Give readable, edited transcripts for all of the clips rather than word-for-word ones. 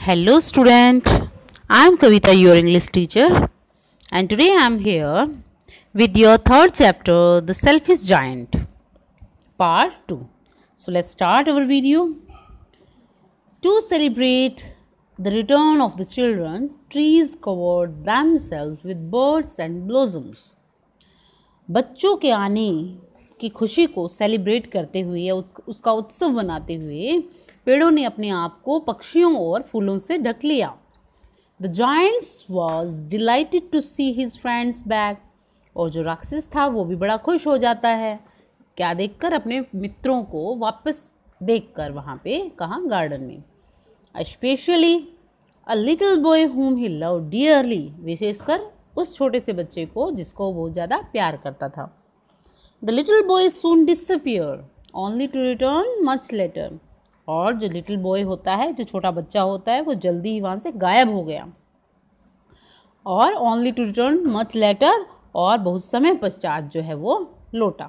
Hello student, I am Kavita, your English teacher, and today I am here with your third chapter, The Selfish Giant, part 2. So let's start our video. To celebrate the return of the children, trees covered themselves with birds and blossoms. बच्चों के आने की खुशी को celebrate करते हुए या उसका उत्सव बनाते हुए पेड़ों ने अपने आप को पक्षियों और फूलों से ढक लिया. The giants was delighted to see his friends back. और जो राक्षस था वो भी बड़ा खुश हो जाता है क्या देखकर, अपने मित्रों को वापस देखकर. वहाँ पे कहाँ, गार्डन में. स्पेशली अ लिटिल बॉय हुम ही लव डियरली, विशेषकर उस छोटे से बच्चे को जिसको वो ज़्यादा प्यार करता था. The little boy soon disappear only to return much later. और जो लिटिल बॉय होता है, जो छोटा बच्चा होता है, वो जल्दी ही वहाँ से गायब हो गया. और only to return much later, और बहुत समय पश्चात जो है वो लौटा.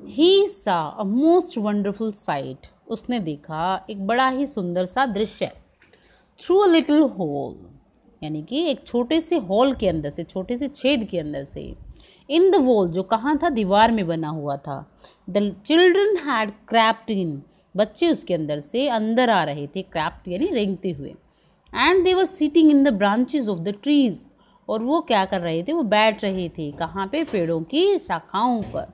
ही सा अ मोस्ट वंडरफुल साइट, उसने देखा एक बड़ा ही सुंदर सा दृश्य. थ्रू अ लिटिल होल, यानी कि एक छोटे से हॉल के अंदर से, छोटे से छेद के अंदर से. इन द वॉल, जो कहाँ था, दीवार में बना हुआ था. द चिल्ड्रन हैड क्रैप्ड इन, बच्चे उसके अंदर से अंदर आ रहे थे, क्रैप्ट यानी रेंगते हुए. And they were sitting in the branches of the trees, और वो क्या कर रहे थे, वो बैठ रहे थे कहाँ पे, पेड़ों की शाखाओं पर.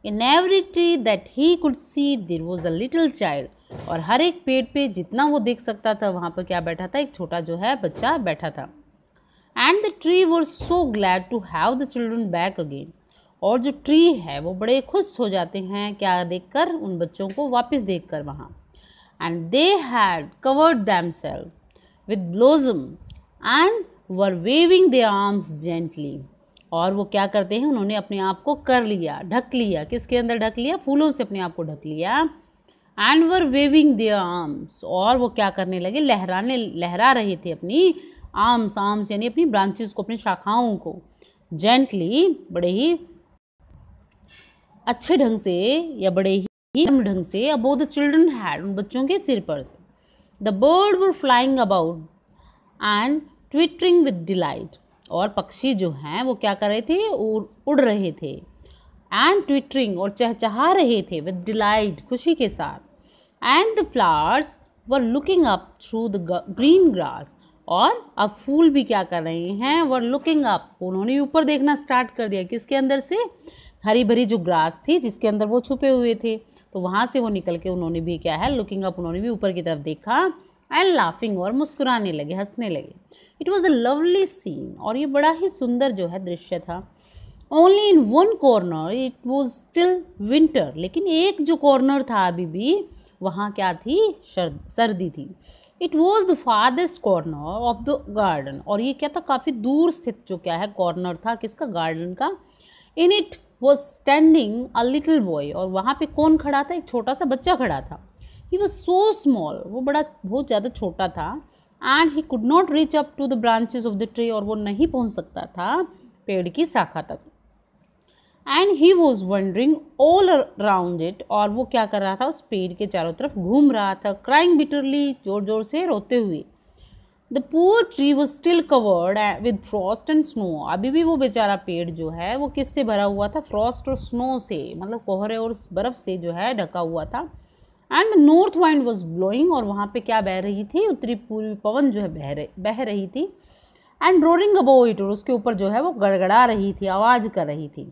In every tree that he could see there was a little child, और हर एक पेड़ पे जितना वो देख सकता था वहाँ पर क्या बैठा था, एक छोटा जो है बच्चा बैठा था. And the tree were so glad to have the children back again, और जो ट्री है वो बड़े खुश हो जाते हैं क्या देखकर, उन बच्चों को वापस देखकर वहाँ. And they had covered themselves with blossom and were waving their arms gently. और वो क्या करते हैं, उन्होंने अपने आप को कर लिया, ढक लिया. किसके अंदर ढक लिया, फूलों से अपने आप को ढक लिया. And were waving their arms, और वो क्या करने लगे, लहरा रहे थे अपनी आर्म्स यानी अपनी ब्रांचेस को, अपनी शाखाओं को. जेंटली, बड़े ही अच्छे ढंग से या बड़े ही ढंग से. अबोव द चिल्ड्रन हैड, उन बच्चों के सिर पर से. The bird were flying about and twittering with delight, और पक्षी जो हैं वो क्या कर रहे थे, उड़ रहे थे. एंड ट्विटरिंग, और चहचहा रहे थे, विद डिलाइट, खुशी के साथ. And the flowers were looking up through the green grass, और अब फूल भी क्या कर रहे हैं, वर लुकिंग अप, उन्होंने ऊपर देखना स्टार्ट कर दिया. किसके अंदर से, हरी भरी जो ग्रास थी जिसके अंदर वो छुपे हुए थे, तो वहाँ से वो निकल के उन्होंने भी क्या है, लुकिंग अप, उन्होंने भी ऊपर की तरफ देखा. एंड लाफिंग, और मुस्कुराने लगे, हंसने लगे. It was a lovely scene, और ये बड़ा ही सुंदर जो है दृश्य था. Only in one corner it was still winter, लेकिन एक जो कॉर्नर था अभी भी, वहाँ क्या थी, सर्दी थी. It was the farthest corner of the garden, और ये क्या था, काफ़ी दूर स्थित जो क्या है कॉर्नर था, किसका, गार्डन का. In it was standing a little boy, और वहाँ पे कौन खड़ा था, एक छोटा सा बच्चा खड़ा था. ही वॉज सो स्मॉल, वो बहुत ज़्यादा छोटा था. And he could not reach up to the branches of the tree, और वो नहीं पहुँच सकता था पेड़ की शाखा तक. And he was wondering all around it, और वो क्या कर रहा था, उस पेड़ के चारों तरफ घूम रहा था. क्राइंग बिटरली, जोर जोर से रोते हुए. The poor tree was still covered with Frost and snow, अभी भी वो बेचारा पेड़ जो है वो किससे भरा हुआ था, फ्रॉस्ट और स्नो से, मतलब कोहरे और बर्फ से जो है ढका हुआ था. And north wind was blowing, और वहाँ पे क्या बह रही थी, उत्तरी पूर्वी पवन जो है बह रही थी. एंड रोरिंग अबव इट, और उसके ऊपर जो है वो गड़गड़ा रही थी, आवाज कर रही थी.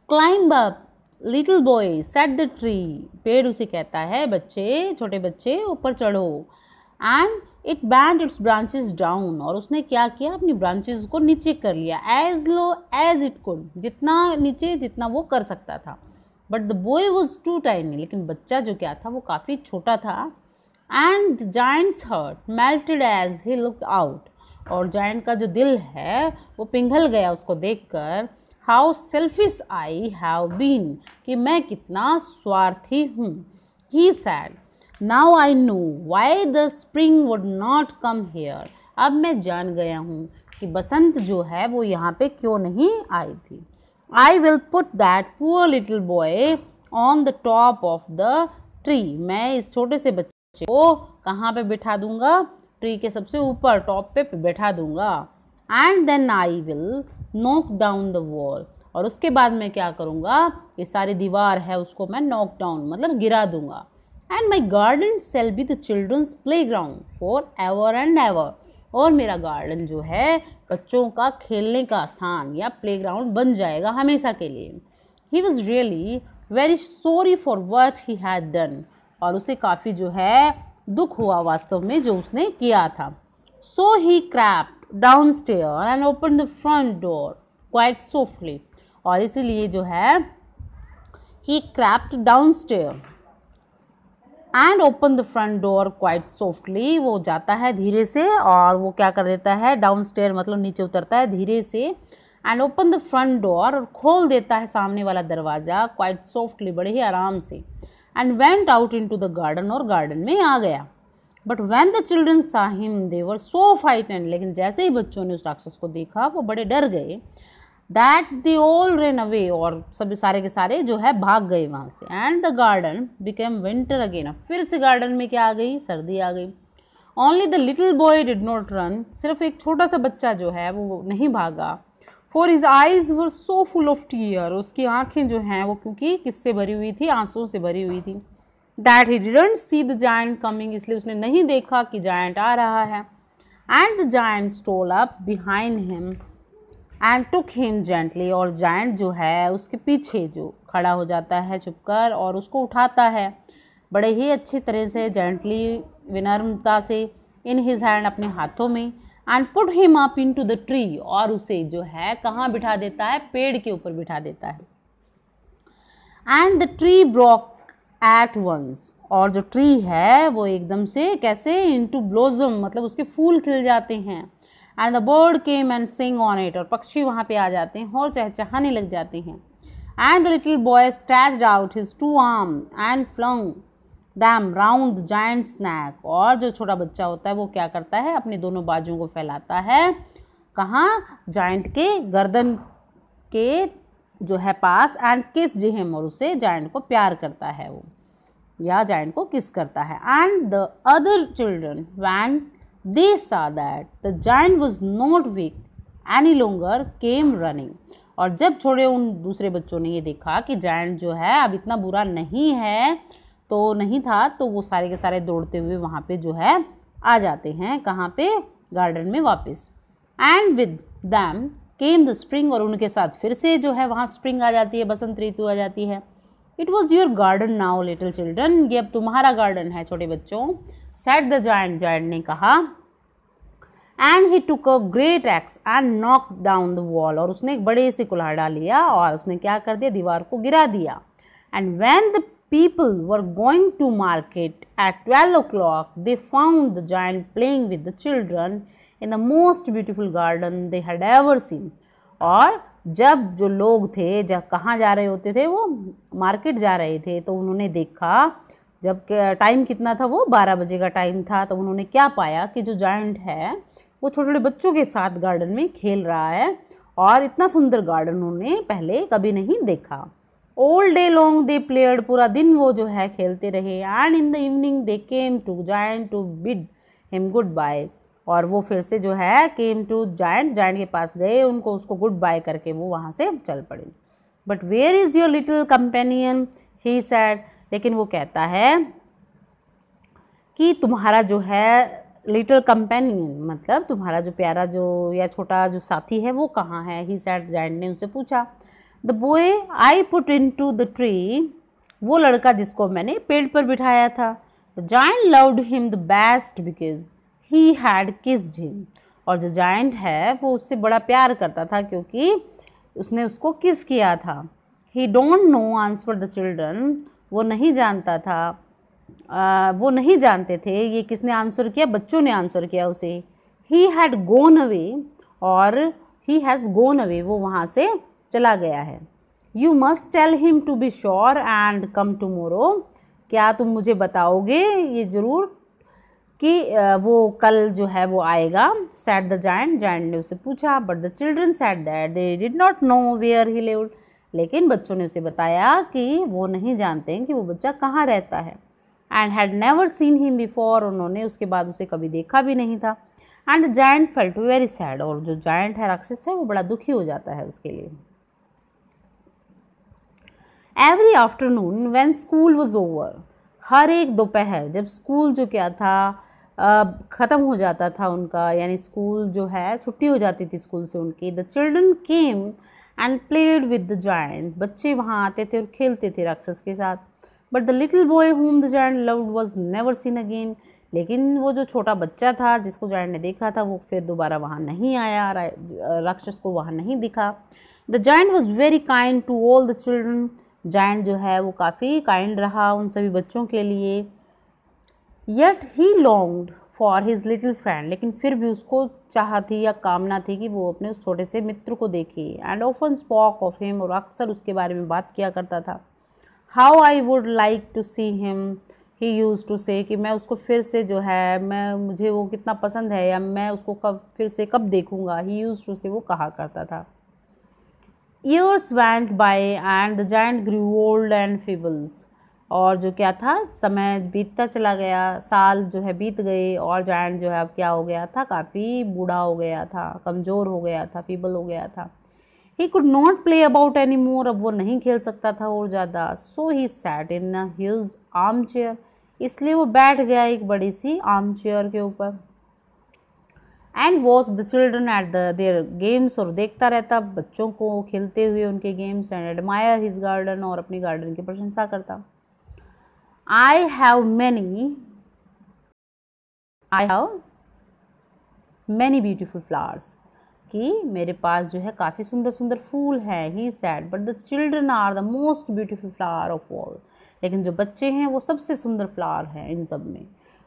Climb up little boy set the tree, पेड़ उसे कहता है, बच्चे, छोटे बच्चे ऊपर चढ़ो. And it band it's branches down, और उसने क्या किया, अपनी ब्रांचेस को नीचे कर लिया. As low as it could, जितना नीचे जितना वो कर सकता था. But the boy was too tiny, लेकिन बच्चा जो क्या था वो काफ़ी छोटा था. And the giant's heart melted as he looked out, और जायंट का जो दिल है वो पिघल गया उसको देखकर. How selfish I have been, कि मैं कितना स्वार्थी हूँ. He said, now I know why the spring would not come here, अब मैं जान गया हूँ कि बसंत जो है वो यहाँ पे क्यों नहीं आई थी. I will put that poor little boy on the top of the tree, मैं इस छोटे से बच्चे को कहाँ पे बिठा दूंगा, ट्री के सबसे ऊपर टॉप पे बैठा दूंगा। And then I will knock down the wall, और उसके बाद मैं क्या करूँगा, ये सारी दीवार है उसको मैं नॉक डाउन मतलब गिरा दूंगा। And my garden shall be the children's playground for ever and ever, और मेरा गार्डन जो है बच्चों का खेलने का स्थान या प्ले ग्राउंड बन जाएगा हमेशा के लिए। He was really very sorry for what he had done, और उसे काफ़ी जो है दुख हुआ वास्तव में जो उसने किया था। So he crept down stair and open the front door quite softly, और इसीलिए जो है he crept down stair and open the front door quite softly, वो जाता है धीरे से और वो क्या कर देता है, डाउन स्टेयर मतलब नीचे उतरता है धीरे से, and open the front door, और खोल देता है सामने वाला दरवाज़ा क्वाइट सॉफ्टली बड़े ही आराम से, and went out into the garden, और गार्डन में आ गया। बट व्हेन द चिल्ड्रन सा him they were so frightened, लेकिन जैसे ही बच्चों ने उस राक्षस को देखा वो बड़े डर गए। That they all run away, और सब सारे के सारे जो है भाग गए वहाँ से। And the garden became winter again, फिर से गार्डन में क्या आ गई, सर्दी आ गई। Only the little boy did not run, सिर्फ एक छोटा सा बच्चा जो है वो नहीं भागा। For his eyes were so full of tear, उसकी आंखें जो हैं वो क्योंकि किससे भरी हुई थी, आंसुओं से भरी हुई थी। That he didn't see the giant coming, इसलिए उसने नहीं देखा कि जायंट आ रहा है। And the giant stole up behind him and took him gently, और जायंट जो है उसके पीछे जो खड़ा हो जाता है छुपकर और उसको उठाता है बड़े ही अच्छी तरह से, जेंटली विनम्रता से, इन हिज हैंड अपने हाथों में, and put him up into the tree, और उसे जो है कहाँ बिठा देता है, पेड़ के ऊपर बिठा देता है। And the tree broke at once, और जो ट्री है वो एकदम से कैसे, इनटू ब्लोजम मतलब उसके फूल खिल जाते हैं। And the bird came and sing on it, और पक्षी वहाँ पे आ जाते हैं और चहचहाने लग जाते हैं। And the little boy stretched out his two arm and flung them round the giant's neck, और जो छोटा बच्चा होता है वो क्या करता है, अपने दोनों बाजुओं को फैलाता है कहाँ, जायंट के गर्दन के जो है पास, एंड किस हिम, और उसे जायंट को प्यार करता है वो, या जायंट को किस करता है। And the other children when they saw that the giant was not weak any longer came running, और जब छोड़े उन दूसरे बच्चों ने ये देखा कि जायंट जो है अब इतना बुरा नहीं है, तो नहीं था, तो वो सारे के सारे दौड़ते हुए वहाँ पे जो है आ जाते हैं, कहाँ पे, गार्डन में वापस। And with them came the spring, और उनके साथ फिर से जो है वहाँ स्प्रिंग आ जाती है, बसंत ऋतु आ जाती है। It was your garden now little children, ये अब तुम्हारा गार्डन है छोटे बच्चों, सेड द जायंट, जायंट ने कहा। And he took a great x and knock down the wall, और उसने एक बड़े से कुल्हाड़ा लिया और उसने क्या कर दिया, दीवार को गिरा दिया। And when the people were going to market at 12 o'clock, they found the giant playing with the children in the most beautiful garden they had ever seen. और जब जो लोग थे, जब कहाँ जा रहे होते थे, वो मार्केट जा रहे थे, तो उन्होंने देखा, जब टाइम कितना था, वो 12 बजे का टाइम था, तो उन्होंने क्या पाया कि जो जायंट है वो छोटे छोटे बच्चों के साथ गार्डन में खेल रहा है, और इतना सुंदर गार्डन उन्होंने पहले कभी नहीं देखा। All day long they played, पूरा दिन वो जो है खेलते रहे। And in the evening they came to giant to bid him goodbye, और वो फिर से जो है केम टू जायंट, जायंट के पास गए, उनको उसको गुड बाय करके वो वहाँ से चल पड़े। But where is your little companion, he said, लेकिन वो कहता है कि तुम्हारा जो है लिटिल कंपेनियन मतलब तुम्हारा जो प्यारा जो या छोटा जो साथी है वो कहाँ है, ही सैड, जायंट ने उससे पूछा। The boy I put into the tree, वो लड़का जिसको मैंने पेड़ पर बिठाया था। Giant loved him the best because he had kissed him, और जो जायंट है वो उससे बड़ा प्यार करता था क्योंकि उसने उसको किस किया था। ही don't know answer the children, वो नहीं जानता था, वो नहीं जानते थे ये किसने आंसर किया, बच्चों ने आंसर किया उसे। ही हैड गोन अवे, और ही हैज़ गोन अवे, वो वहाँ से चला गया है। You must tell him to be sure and come tomorrow, क्या तुम मुझे बताओगे ये ज़रूर कि वो कल जो है वो आएगा। सैड द जायंट, जायंट ने उसे पूछा। But the children said that they did not know where he lived, लेकिन बच्चों ने उसे बताया कि वो नहीं जानते हैं कि वो बच्चा कहाँ रहता है। And had never seen him before, उन्होंने उसके बाद उसे कभी देखा भी नहीं था। And the giant felt very sad, और जो जायंट है, राक्षस है, वो बड़ा दुखी हो जाता है उसके लिए। Every afternoon when school was over, हर एक दोपहर जब स्कूल जो क्या था ख़त्म हो जाता था उनका, यानी स्कूल जो है छुट्टी हो जाती थी स्कूल से उनकी, the children came and played with the giant, बच्चे वहाँ आते थे और खेलते थे राक्षस के साथ। But the little boy whom the giant loved was never seen again, लेकिन वो जो छोटा बच्चा था जिसको जायंट ने देखा था वो फिर दोबारा वहाँ नहीं आया, राक्षस को वहाँ नहीं दिखा। The giant was very kind to all the children, giant जो है वो काफ़ी काइंड रहा उन सभी बच्चों के लिए। Yet he longed for his little friend, लेकिन फिर भी उसको चाह थी या कामना थी कि वो अपने उस छोटे से मित्र को देखे। And often spoke of him, और अक्सर उसके बारे में बात किया करता था। How I would like to see him, he used to say, कि मैं उसको फिर से जो है मुझे वो कितना पसंद है, या मैं उसको फिर से कब देखूंगा, ही यूज टू से वो कहा करता था। Years went by and the giant grew old and feebles, और जो क्या था समय बीतता चला गया, साल जो है बीत गए, और जायंट जो है अब क्या हो गया था, काफ़ी बूढ़ा हो गया था, कमज़ोर हो गया था, फीबल हो गया था। He could not play about any more, अब वो नहीं खेल सकता था और ज़्यादा। So he sat in huge arm chair, इसलिए वो बैठ गया एक बड़ी सी आर्म चेयर के ऊपर। And watch the children eight there games, और देखता रहता बच्चों को खेलते हुए उनके games. And admire his garden, और अपनी गार्डन की प्रशंसा करता। I have many beautiful flowers, कि मेरे पास जो है काफ़ी सुंदर सुंदर फूल हैं। He said but the children are the most beautiful flower of all, लेकिन जो बच्चे हैं वो सबसे सुंदर फ्लावर हैं इन सब में।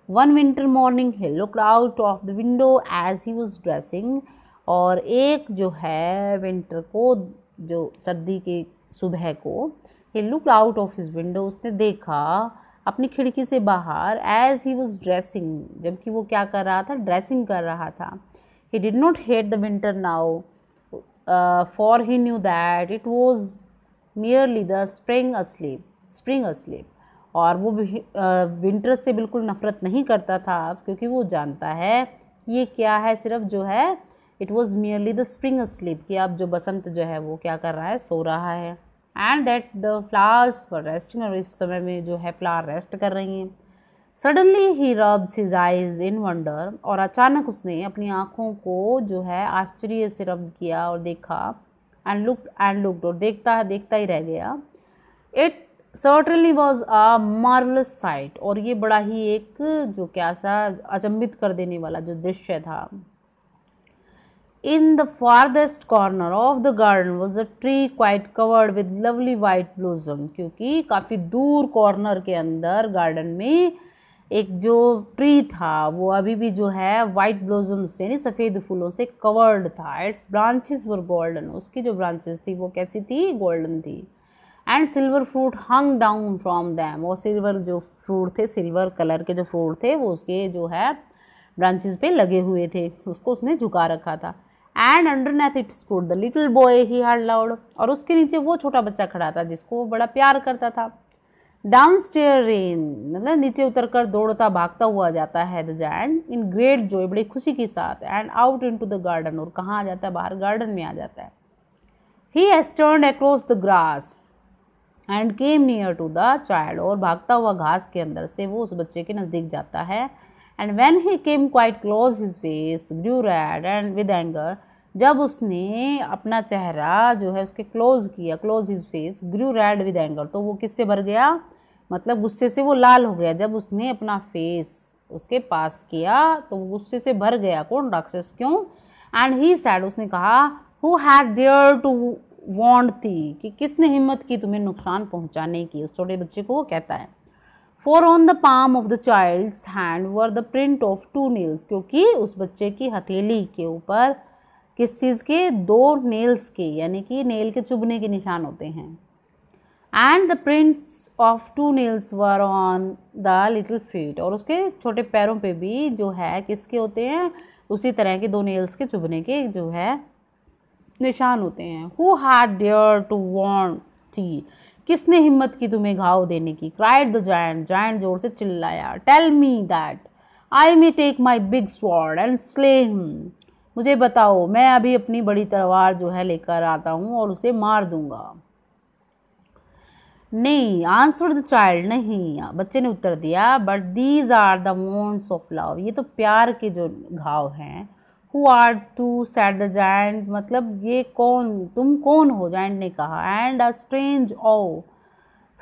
One winter morning he looked out of the window as he was dressing, और एक जो है विंटर को, जो सर्दी की सुबह को, ही looked out of his window, उसने देखा अपनी खिड़की से बाहर, एज ही वॉज ड्रेसिंग, जबकि वो क्या कर रहा था, ड्रेसिंग कर रहा था। He did not hate the winter now, for he knew that it was merely the spring asleep, और वो विंटर से बिल्कुल नफ़रत नहीं करता था, क्योंकि वो जानता है कि ये क्या है, सिर्फ जो है it was merely the spring asleep, कि अब जो बसंत जो है वो क्या कर रहा है, सो रहा है। And that the flowers were resting, और इस समय में जो है फ्लावर रेस्ट कर रही हैं। सडनली ही रब्स हिज आइज इन वंडर, और अचानक उसने अपनी आँखों को जो है आश्चर्य से रब किया और देखा। एंड लुक्ड, और देखता ही रह गया। It certainly was a marvellous site, और ये बड़ा ही एक जो क्या सा अचंभित कर देने वाला जो दृश्य था। In the farthest corner of the garden was a tree quite covered with lovely white blossom, क्योंकि काफ़ी दूर कॉर्नर के अंदर गार्डन में एक जो ट्री था वो अभी भी जो है वाइट ब्लॉसम से, यानी सफ़ेद फूलों से कवर्ड था। इट्स ब्रांचेस वर गोल्डन, उसकी जो ब्रांचेस थी वो कैसी थी, गोल्डन थी। And silver fruit hung down from them, और सिल्वर जो फ्रूट थे, सिल्वर कलर के जो फ्रूट थे वो उसके जो है ब्रांचेस पे लगे हुए थे, उसको उसने झुका रखा था। And underneath it stood the little boy he had loved, और उसके नीचे वो छोटा बच्चा खड़ा था जिसको वो बड़ा प्यार करता था। डाउन स्टेयर रेन, मतलब नीचे उतरकर दौड़ता भागता हुआ जाता है the giant in great Joy, बड़ी खुशी के साथ। And out into the garden, और कहाँ आ जाता है, बाहर गार्डन में आ जाता है। He has turned across the grass and came near to the child, और भागता हुआ घास के अंदर से वो उस बच्चे के नज़दीक जाता है। And when he came quite close his face grew red and with anger, जब उसने अपना चेहरा जो है उसके क्लोज किया, close his face grew red with anger, तो वो किससे भर गया, मतलब गुस्से से वो लाल हो गया। जब उसने अपना फेस उसके पास किया तो वो गुस्से से भर गया, कौन, राक्षस, क्यों। एंड ही सैड, उसने कहा, who had dare to wound thee, कि किसने हिम्मत की तुम्हें नुकसान पहुंचाने की, उस छोटे बच्चे को वो कहता है। For on the palm of the child's hand were the print of 2 nails, क्योंकि उस बच्चे की हथेली के ऊपर किस चीज़ के, 2 नेल्स के, यानी कि नेल के चुभने के निशान होते हैं। And the prints of 2 nails were on the little feet, और उसके छोटे पैरों पे भी जो है किसके होते हैं, उसी तरह के 2 नेल्स के चुभने के जो है निशान होते हैं। Who had dare to wound thee, किसने हिम्मत की तुम्हें घाव देने की? क्राइड द जायंट, जायंट जोर से चिल्लाया। Tell me that I may take my big sword and slay him, मुझे बताओ मैं अभी अपनी बड़ी तलवार जो है लेकर आता हूँ और उसे मार दूंगा। नहीं, आंसर द चाइल्ड, नहीं, बच्चे ने उत्तर दिया, but these are the wounds of love, ये तो प्यार के जो घाव हैं। Who art thou, said the giant, मतलब ये कौन, तुम कौन हो, जायंट ने कहा। And a strange awe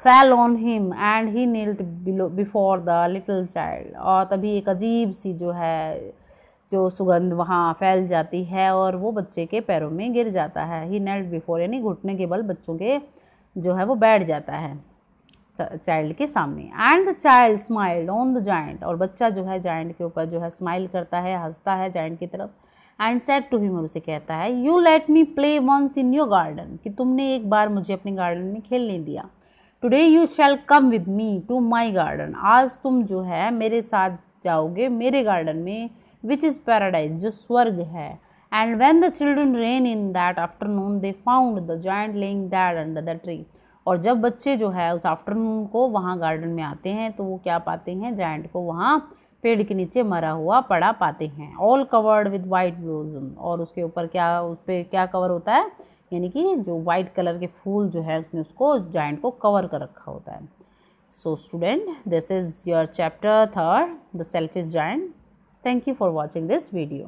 fell on him and he kneeled before the little child, और तभी एक अजीब सी जो है जो सुगंध वहाँ फैल जाती है और वो बच्चे के पैरों में गिर जाता है। ही नेल्ड बिफोर, यानी घुटने के बल बच्चों के जो है वो बैठ जाता है चाइल्ड के सामने। And the child smiled on the giant, और बच्चा जो है जायंट के ऊपर जो है स्माइल करता है, हंसता है जायंट की तरफ। एंड सेड टू हिम, और उसे कहता है, you let me play once in your garden, कि तुमने एक बार मुझे अपने गार्डन में खेलने दिया। Today you shall come with me to my garden, आज तुम जो है मेरे साथ जाओगे मेरे गार्डन में, विच इज़ पैराडाइज, जो स्वर्ग है। And when the children rain in that afternoon they found the giant laying dead under the tree, और जब बच्चे जो है उस आफ्टरनून को वहाँ गार्डन में आते हैं तो वो क्या पाते हैं, जायंट को वहाँ पेड़ के नीचे मरा हुआ पड़ा पाते हैं। All covered with white blossom, और उसके ऊपर क्या, उस पर क्या कवर होता है, यानी कि जो वाइट कलर के फूल जो है उसने उसको जायंट को कवर कर रखा होता है। So student, this is your chapter 3, the selfish giant. Thank you for watching this video.